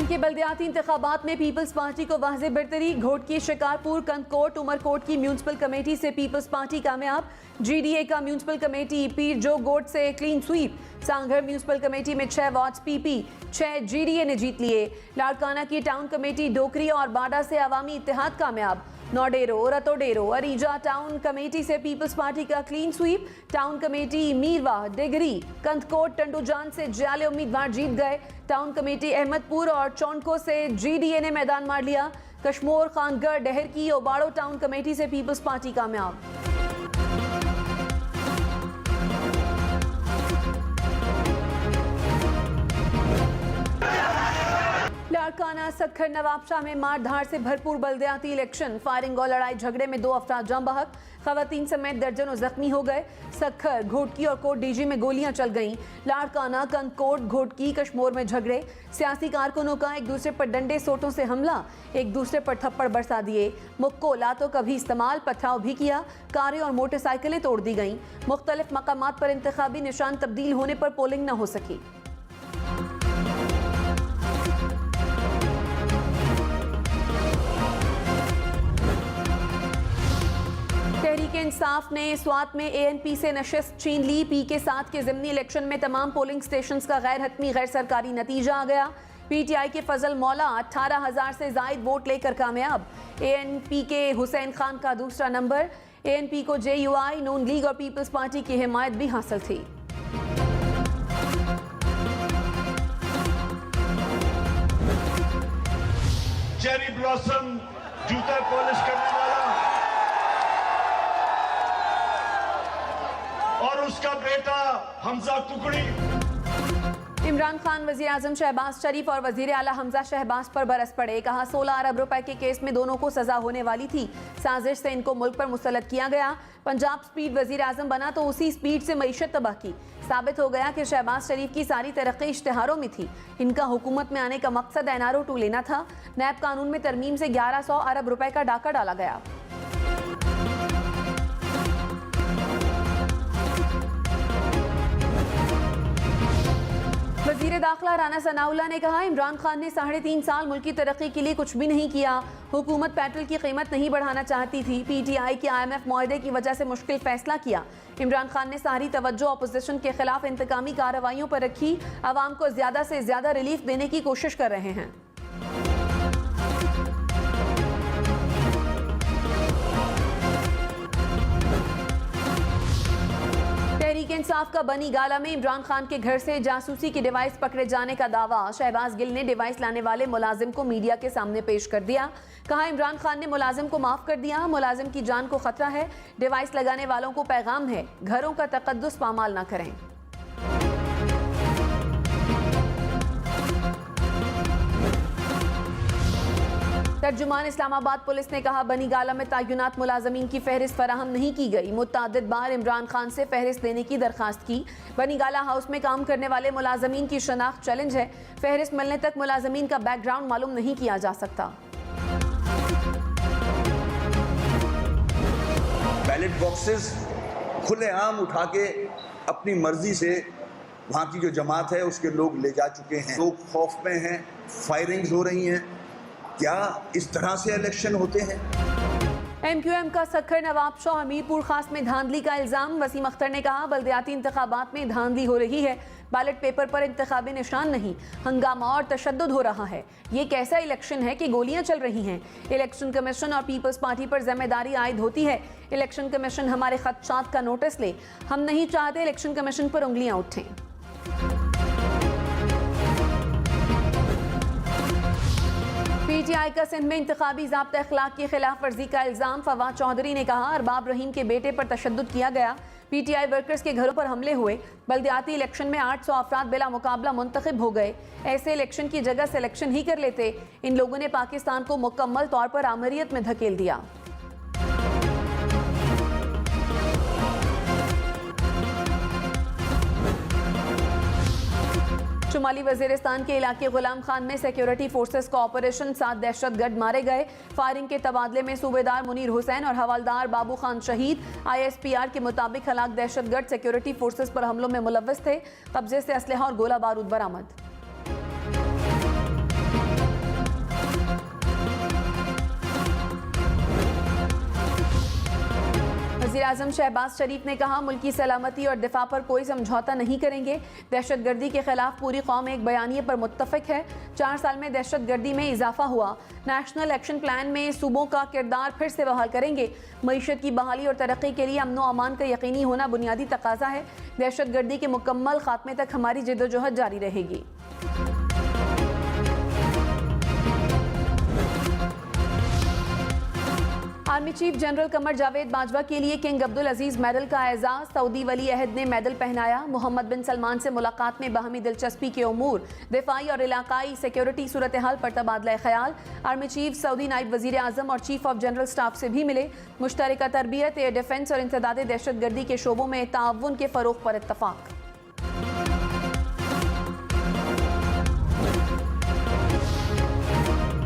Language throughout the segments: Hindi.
के बल्दियाती इंतखाबात में पीपल्स पार्टी को वाज़ेह बरतरी। घोटकी, शिकारपुर, कंदकोट, उमरकोट की म्यूनसिपल कमेटी से पीपल्स पार्टी कामयाब। GDA का म्यूनसिपल कमेटी पीर जो गोट से clean sweep. Sanghar municipal committee में 6 वार्ड्स PP, 6 GDA ने जीत लिए। लाड़काना की टाउन कमेटी डोकरी और बाडा से अवामी इत्तेहाद कामयाब। नौडेरो, रतोडेरो, अरीजा टाउन कमेटी से पीपल्स पार्टी का क्लीन स्वीप। टाउन कमेटी मीरवा, डिगरी, कंदकोट, टंडूजान से जाले उम्मीदवार जीत गए। टाउन कमेटी अहमदपुर और चौंको से GDA ने मैदान मार लिया। कश्मोर, खानगढ़, डहर की ओबाड़ो टाउन कमेटी से पीपल्स पार्टी कामयाब। लाड़काना, सक्खर, नवाबशाह में मारधाड़ से भरपूर बल्दियाती इलेक्शन। फायरिंग और लड़ाई झगड़े में 2 अफराद जाँ बहक। खवातीन समेत दर्जनों जख्मी हो गए। सक्खर, घोटकी और कोट DG में गोलियां चल गईं। लाड़काना, कंदकोट, घोटकी, कश्मोर में झगड़े। सियासी कारकुनों का एक दूसरे पर डंडे सोटों से हमला, एक दूसरे पर थप्पड़ बरसा दिए। मुक्को, लातों का भी इस्तेमाल, पथराव भी किया। कारें और मोटरसाइकिलें तोड़ दी गईं। मुख्तलिफ मकामात पर इंतखाबी निशान तब्दील होने पर पोलिंग न हो सकी। तहरीक इंसाफ ने स्वात में ANP से नशिस्त छीन ली। P के साथ के ज़िमनी इलेक्शन में तमाम पोलिंग स्टेशंस का गैर हतमी गैर सरकारी नतीजा आ गया। PTI के फजल मौला 18,000 से जायद वोट लेकर कामयाब। ANP के हुसैन खान का दूसरा नंबर। ANP को JUI, नून लीग और पीपल्स पार्टी की हिमायत भी हासिल थी। चेरी ब्लॉसम जूता पॉलिश करने वाला और उसका बेटा हमजा कुकड़ी। इमरान खान, वजीर आजम शहबाज शरीफ और वजीर आला हमजा शहबाज पर बरस पड़े। कहा 16 अरब रुपए के केस में दोनों को सजा होने वाली थी। साजिश से इनको मुल्क पर मुसल्लत किया गया। पंजाब स्पीड वजीर आजम बना तो उसी स्पीड से मईशत तबाह की। साबित हो गया कि शहबाज शरीफ की सारी तरक्की इश्तिहारों में थी। इनका हुकूमत में आने का मकसद NRO 2 लेना था। नैब कानून में तरमीम से 1100 अरब रुपए का डाका डाला गया। वज़ीर दाखिला राना सनाउल्लाह ने कहा इमरान खान ने 3.5 साल मुल्क की तरक्की के लिए कुछ भी नहीं किया। हुकूमत पेट्रोल की कीमत नहीं बढ़ाना चाहती थी। PTI के IMF मुआहदे की वजह से मुश्किल फैसला किया। इमरान खान ने सारी तवज्जो अपोजिशन के खिलाफ इंतकामी कार्रवाइयों पर रखी। आवाम को ज्यादा से ज्यादा रिलीफ देने की कोशिश कर रहे हैं। तहरीक इंसाफ का बनी गाला में इमरान खान के घर से जासूसी की डिवाइस पकड़े जाने का दावा। शहबाज गिल ने डिवाइस लाने वाले मुलाजिम को मीडिया के सामने पेश कर दिया। कहा इमरान खान ने मुलाजिम को माफ कर दिया। मुलाजिम की जान को खतरा है। डिवाइस लगाने वालों को पैगाम है, घरों का तकद्दुस पामाल ना करें। तर्जुमान इस्लामाबाद पुलिस ने कहा बनी गाला में तैनात मुलाजमीन की फहरिस्त फराहम नहीं की गई। मुतअद्दिद बार इमरान खान से फहरिस्त देने की दरखास्त की। बनी गाला हाउस में काम करने वाले मुलाजमीन की शनाख्त चैलेंज है। फहरिस्त मिलने तक मुलाजमीन का बैकग्राउंड मालूम नहीं किया जा सकता। बैलेट बॉक्सेस खुलेआम उठा के अपनी मर्जी से वहाँ की जो जमात है उसके लोग ले जा चुके हैं। लोग खौफ में हैं, फायरिंग्स हो रही हैं। क्या इस तरह से इलेक्शन होते हैं? MQM का सक्खर, नवाबशाह और मीरपुर खास में धांधली का इल्जाम। वसीम अख्तर ने कहा बल्दियाती इंतखाबात में धांधली हो रही है। बैलेट पेपर पर इंतखाबी निशान नहीं, हंगामा और तशद्दुद हो रहा है। ये कैसा इलेक्शन है कि गोलियां चल रही हैं। इलेक्शन कमीशन और पीपल्स पार्टी पर जिम्मेदारी आयद होती है। इलेक्शन कमीशन हमारे खदशात का नोटिस ले। हम नहीं चाहते इलेक्शन कमीशन पर उंगलियां उठें। PTI का सिंध में इंतखाबी ज़ाब्ता अखलाक की खिलाफ वर्जी का इल्ज़ाम। फवाद चौधरी ने कहा अरबाब रहीम के बेटे पर तशद्दुद किया गया। PTI वर्कर्स के घरों पर हमले हुए। बल्दियाती इलेक्शन में 800 अफराद बिला मुकाबला मुंतखब हो गए। ऐसे इलेक्शन की जगह सिलेक्शन ही कर लेते। इन लोगों ने पाकिस्तान को मुकम्मल तौर पर आमरीत में धकेल दिया। शुमाली वजीरिस्तान के इलाके गुलाम खान में सिक्योरिटी फोर्सेस का ऑपरेशन, 7 दहशतगर्द मारे गए। फायरिंग के तबादले में सूबेदार मुनीर हुसैन और हवालदार बाबू खान शहीद। ISPR के मुताबिक हलाक दहशतगर्द सिक्योरिटी फोर्सेस पर हमलों में मुलव्वस थे। कब्जे से असलहा और गोला बारूद बरामद। वज़ीर-ए-आज़म शहबाज शरीफ ने कहा, मुल्क की सलामती और दिफा पर कोई समझौता नहीं करेंगे। दहशतगर्दी के खिलाफ पूरी कौम एक बयानिए पर मुत्तफिक है। 4 साल में दहशतगर्दी में इजाफा हुआ। नेशनल एक्शन प्लान में सूबों का किरदार फिर से बहाल करेंगे। मईशत की बहाली और तरक्की के लिए अमन व अमान का यकीनी होना बुनियादी तकाजा है। दहशतगर्दी के मुकम्मल खात्मे तक हमारी जद्दोजहद जारी रहेगी। Army chief general Qamar Javed Bajwa के लिए किंग अब्दुल अजीज मेडल का एजाज। सऊदी वली अहद ने मेडल पहनाया। मोहम्मद बिन सलमान से मुलाकात में बाहमी दिलचस्पी के उमूर, दिफाई और इलाकाई सिक्योरिटी सूरत हाल पर तबादला ख्याल। आर्मी चीफ सऊदी नायब वजीर आजम और चीफ ऑफ जनरल स्टाफ से भी मिले। मुश्तरका तरबियत, एयर डिफेंस और इंसदाद दहशतगर्दी के शोबों में ताउन के फरोग पर इत्तफाक।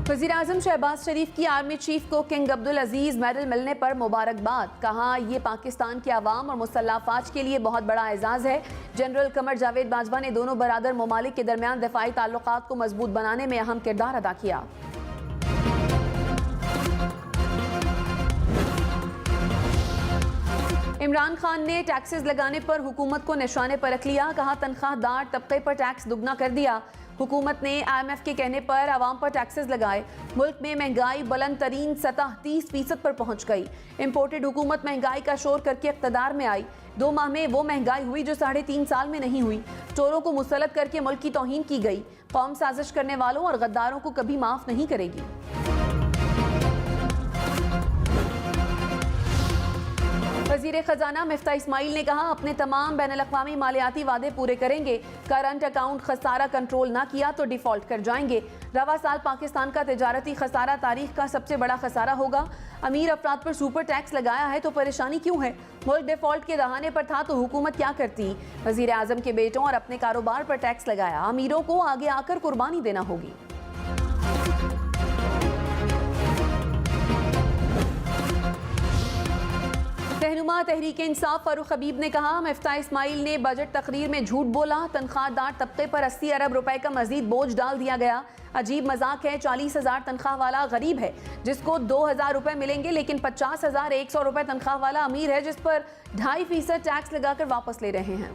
वज़ीर-ए-आज़म शहबाज शरीफ की आर्मी चीफ को किंग अब्दुल अजीज मेडल मिलने पर मुबारकबाद। कहा, ये पाकिस्तान के अवाम और मुसल्लह अफवाज के लिए बहुत बड़ा एजाज़ है। जनरल कमर जावेद बाजवा ने दोनों बरादर ममालिक के दरमियान दिफाई ताल्लुकात को मजबूत बनाने में अहम किरदार अदा किया। इमरान खान ने टैक्सेस लगाने पर हुकूमत को निशाने पर रख लिया। कहा, तनख्वाहदार तबके पर टैक्स दुगना कर दिया। हुकूमत ने IMF के कहने पर आवाम पर टैक्सेस लगाए। मुल्क में महंगाई बुलंद तरीन सतह 30% पर पहुंच गई। इम्पोर्टेड हुकूमत महंगाई का शोर करके इक़्तिदार में आई। 2 माह में वो महंगाई हुई जो 3.5 साल में नहीं हुई। चोरों को मुसल्लत करके मुल्क की तौहीन की गई। कौम साजिश करने वालों और गद्दारों को कभी माफ नहीं करेगी। वज़ीर ख़जाना मिफ्ता इस्माइल ने कहा, अपने तमाम बैनुल-अक़वामी मालियाती वादे पूरे करेंगे। करंट अकाउंट खसारा कंट्रोल ना किया तो डिफ़ॉल्ट कर जाएंगे। रवा साल पाकिस्तान का तिजारती खसारा तारीख का सबसे बड़ा खसारा होगा। अमीर अफराद पर सुपर टैक्स लगाया है तो परेशानी क्यों है? मुल्क डिफ़ॉल्ट के दहाने पर था तो हुकूमत क्या करती? वज़ीर आज़म के बेटों और अपने कारोबार पर टैक्स लगाया। अमीरों को आगे आकर कुर्बानी देना होगी। रहनुमा तहरीक इंसाफ फारूक हबीब ने कहा, मिफ्ता इस्माइल ने बजट तकरीर में झूठ बोला। तनख्वाहदार तबके पर 80 अरब रुपए का मजीद बोझ डाल दिया गया। अजीब मजाक है। 40,000 तनख्वाह वाला गरीब है जिसको 2,000 रुपए मिलेंगे, लेकिन 50,100 रुपए तनख्वाह वाला अमीर है जिस पर 2.5% टैक्स लगाकर वापस ले रहे हैं।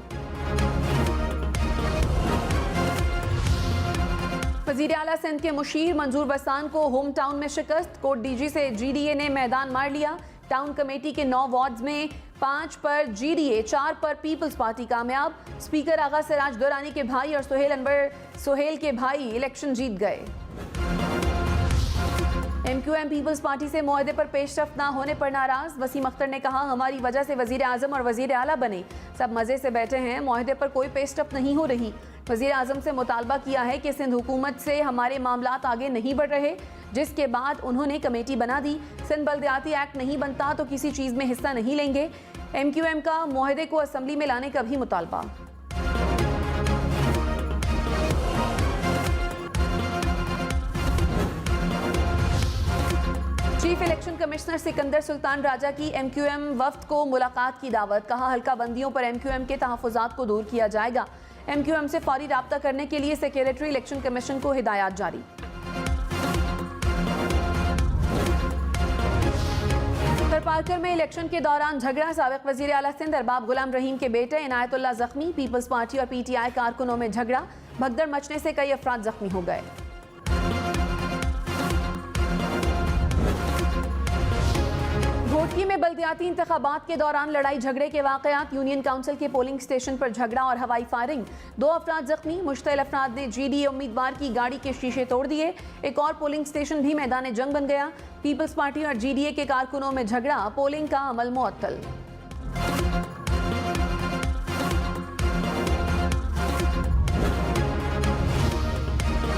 वज़ीर आला सिंध के मुशीर मंजूर बसान को होम टाउन में शिकस्त। कोट डीजी से GDA ने मैदान मार लिया। टाउन कमेटी के 9 वार्ड्स में 5 पर GDA, 4 पर पीपल्स पार्टी कामयाब। स्पीकर आगा सिराज दुरानी के भाई और सोहेल के भाई इलेक्शन जीत गए। MQM पीपल्स पार्टी से मुआहदे पर पेशरफ्त ना होने पर नाराज। वसीम अख्तर ने कहा, हमारी वजह से वज़ीर आज़म और वज़ीर आला बने, सब मज़े से बैठे हैं, मुआहदे पर कोई पेशरफ्त नहीं हो रही। वज़ीर आज़म से मुतालबा किया है कि सिंध हुकूमत से हमारे मामलात आगे नहीं बढ़ रहे, जिसके बाद उन्होंने कमेटी बना दी। सिंध बल्दियाती एक्ट नहीं बनता तो किसी चीज़ में हिस्सा नहीं लेंगे। MQM का मुआहदे को असम्बली में लाने का भी मुतालबा। Chief election commissioner Sikandar Sultan Raja की MQM वफ्द को मुलाकात की दावत। कहा, हल्का बंदियों पर MQM के तहफ़्फ़ुज़ात को दूर किया जाएगा। MQM से फौरी राब्ता करने के लिए सेक्रेटरी इलेक्शन कमीशन को हिदायत जारी। पार्कर में इलेक्शन के दौरान झगड़ा। साबिक वज़ीर आला सिंध अरबाब गुलाम रहीम के बेटे इनायतुल्लाह जख्मी। पीपल्स पार्टी और PTI कारकुनों में झगड़ा। भगदड़ मचने से कई अफराद जख्मी हो गए। घोटकी में बल्दियाती इंतखाबात के दौरान लड़ाई झगड़े के वाकयात। यूनियन काउंसिल के पोलिंग स्टेशन पर झगड़ा और हवाई फायरिंग। 2 अफराद जख्मी। मुश्तइल अफराद ने GDA उम्मीदवार की गाड़ी के शीशे तोड़ दिए। एक और पोलिंग स्टेशन भी मैदान जंग बन गया। पीपल्स पार्टी और GDA के कारकुनों में झगड़ा। पोलिंग का अमल मुअत्तल।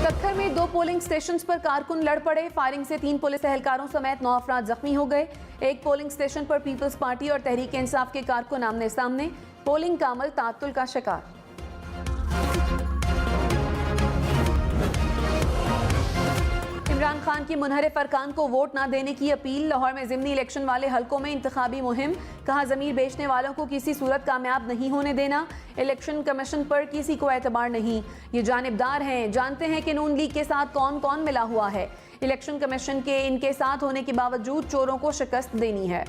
कक्कर में 2 पोलिंग स्टेशंस पर कारकुन लड़ पड़े। फायरिंग से 3 पुलिस एहलकारों समेत 9 अफराद जख्मी हो गए। एक पोलिंग स्टेशन पर पीपल्स पार्टी और तहरीक इंसाफ के कारकुन आमने सामने। पोलिंग का अमल ताअत्तुल का शिकार। इमरान खान की मुनहरिफ अरकान को वोट ना देने की अपील। लाहौर में ज़िमनी इलेक्शन वाले हलकों में इंतखाबी मुहिम। कहा, ज़मीर बेचने वालों को किसी सूरत कामयाब नहीं होने देना। इलेक्शन कमीशन पर किसी को एतबार नहीं। ये जानिबदार हैं, जानते हैं कि नून लीग के साथ कौन कौन मिला हुआ है। इलेक्शन कमीशन के इनके साथ होने के बावजूद चोरों को शिकस्त देनी है।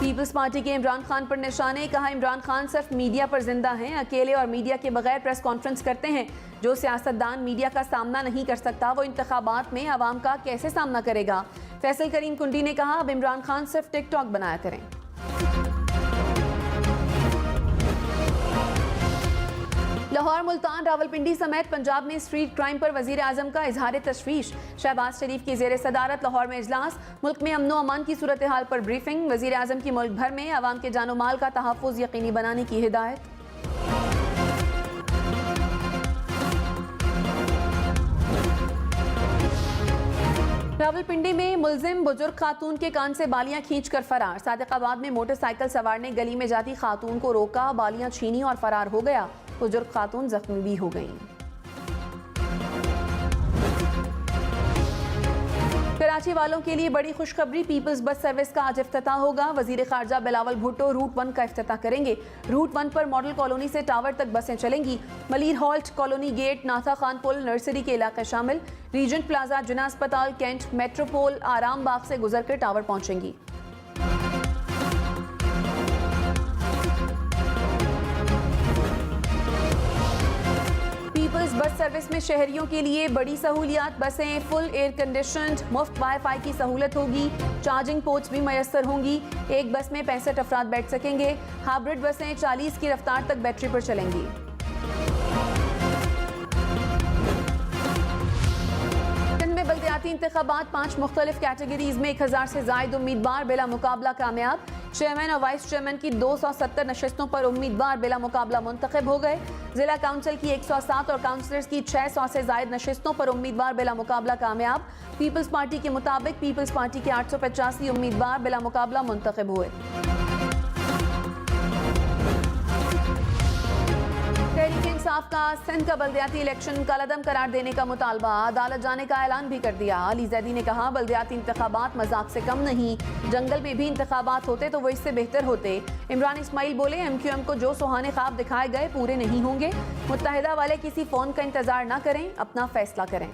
पीपल्स पार्टी के इमरान खान पर निशाने, कहा इमरान खान सिर्फ मीडिया पर जिंदा हैं, अकेले और मीडिया के बगैर प्रेस कॉन्फ्रेंस करते हैं। जो सियासतदान मीडिया का सामना नहीं कर सकता वो इंतखाबात में आवाम का कैसे सामना करेगा। फैसल करीम कुंडी ने कहा अब इमरान खान सिर्फ टिकटॉक बनाया करें। लाहौर, मुल्तान, रावलपिंडी समेत पंजाब में स्ट्रीट क्राइम पर वजीर आजम का इजहार तशवीश। शहबाज शरीफ की जेर सदारत लाहौर में इजलास, मुल्क में अमनो अमान की सूरत हाल पर ब्रीफिंग। वजीर आजम की मुल्क भर में आवाम के जानो माल का तहफ़्फ़ुज़ यकीनी बनाने की हिदायत। रावलपिंडी में मुलजिम बुजुर्ग खातून के कान से बालियां खींचकर फरार। सादिकाबाद में मोटरसाइकिल सवार ने गली में जाती खातून को रोका, बालियां छीनी और फरार हो गया। बुजुर्ग खातून जख्मी भी हो गईं। कराची वालों के लिए बड़ी खुशखबरी, पीपल्स बस सर्विस का आज इफ्तिताह होगा। वजीर खारजा बिलावल भुट्टो रूट 1 का इफ्तिताह करेंगे। रूट 1 पर मॉडल कॉलोनी से टावर तक बसें चलेंगी। मलीर हॉल्ट, कॉलोनी गेट, नाथा खान पुल, नर्सरी के इलाके शामिल। रीजेंट प्लाजा, जिना अस्पताल, कैंट, मेट्रोपोल, आराम बाग से गुजरकर टावर पहुंचेंगी। पीपल्स बस सर्विस में शहरियों के लिए बड़ी सहूलियात, बसें फुल एयर कंडीशनड, मुफ्त वाईफाई की सहूलत होगी, चार्जिंग पोर्ट्स भी मैसर होंगी। एक बस में 65 अफराद बैठ सकेंगे। हाइब्रिड बसें 40 की रफ्तार तक बैटरी पर चलेंगी। बल्दियाती इंतखाबात, 5 मुख्तलिफ कैटेगरीज में 1000 से जायद उम्मीदवार बिला मुकाबला कामयाब। चेयरमैन और वाइस चेयरमैन की 270 नशस्तों पर उम्मीदवार बिला मुकाबला मुंतखब हो गए। जिला काउंसिल की 107 और काउंसलर्स की 600 से जायद नशस्तों पर उम्मीदवार बिला मुकाबला कामयाब। पीपल्स पार्टी के मुताबिक पीपल्स पार्टी के 885 उम्मीदवार बिला मुकाबला मुंतखब हुए। तहरीक इंसाफ का सिंध का बल्दियाती इलेक्शन कलअदम करार देने का मुतालबा, अदालत जाने का ऐलान भी कर दिया। अली जैदी ने कहा बल्दियाती इंतखाबात मजाक से कम नहीं, जंगल में भी इंतखाबात होते तो वो इससे बेहतर होते। इमरान इस्माइल बोले MQM को जो सुहाने ख्वाब दिखाए गए पूरे नहीं होंगे। मुत्तहिदा वाले किसी फोन का इंतजार न करें, अपना फैसला करें।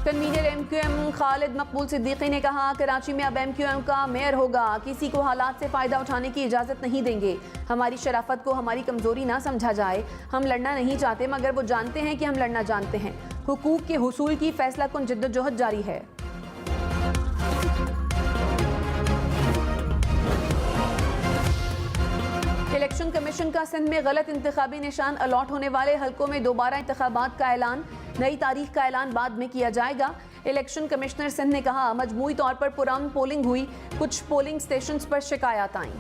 कन्वीनर MQM खालिद मकबूल सिद्दीकी ने कहा कराची में अब MQM का मेयर होगा, किसी को हालात से फ़ायदा उठाने की इजाज़त नहीं देंगे। हमारी शराफत को हमारी कमज़ोरी ना समझा जाए। हम लड़ना नहीं चाहते मगर वो जानते हैं कि हम लड़ना जानते हैं। हुकूक के हुसूल की फैसला कुन जिद्दोजहद जारी है। इलेक्शन कमीशन का सिंध में गलत इंतखाबी निशान अलॉट होने वाले हलकों में दोबारा इंतखाबात का ऐलान, नई तारीख का ऐलान बाद में किया जाएगा। इलेक्शन कमिश्नर सिंध ने कहा मजमूई तौर पर पुरअमन पोलिंग हुई, कुछ पोलिंग स्टेशंस पर शिकायत आईं।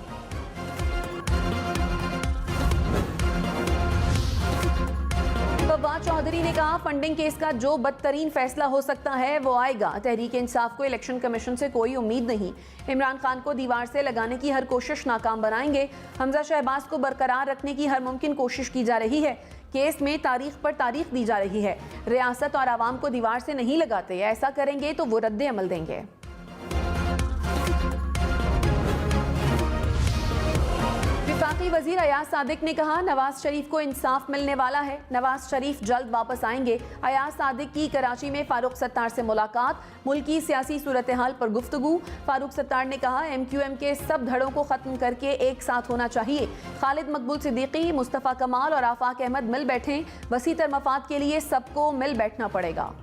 फवाद चौधरी ने कहा फंडिंग केस का जो बदतरीन फैसला हो सकता है वो आएगा। तहरीक इंसाफ को इलेक्शन कमीशन से कोई उम्मीद नहीं। इमरान खान को दीवार से लगाने की हर कोशिश नाकाम बनाएंगे। हमजा शहबाज को बरकरार रखने की हर मुमकिन कोशिश की जा रही है। केस में तारीख पर तारीख दी जा रही है। रियासत और आवाम को दीवार से नहीं लगाते, ऐसा करेंगे तो वो रद्द अमल देंगे। वफाकी वजीर अयाज सादिक ने कहा नवाज शरीफ को इंसाफ मिलने वाला है, नवाज शरीफ जल्द वापस आएंगे। अयाज सादिक की कराची में फारूक सत्तार से मुलाकात, मुल्की सियासी सूरत हाल पर गुफ्तगू। फारूक सत्तार ने कहा MQM के सब धड़ों को खत्म करके एक साथ होना चाहिए। खालिद मकबूल सिद्दीकी, मुस्तफ़ा कमाल और आफाक अहमद मिल बैठें, वसी तर मफाद के लिए सबको मिल बैठना पड़ेगा।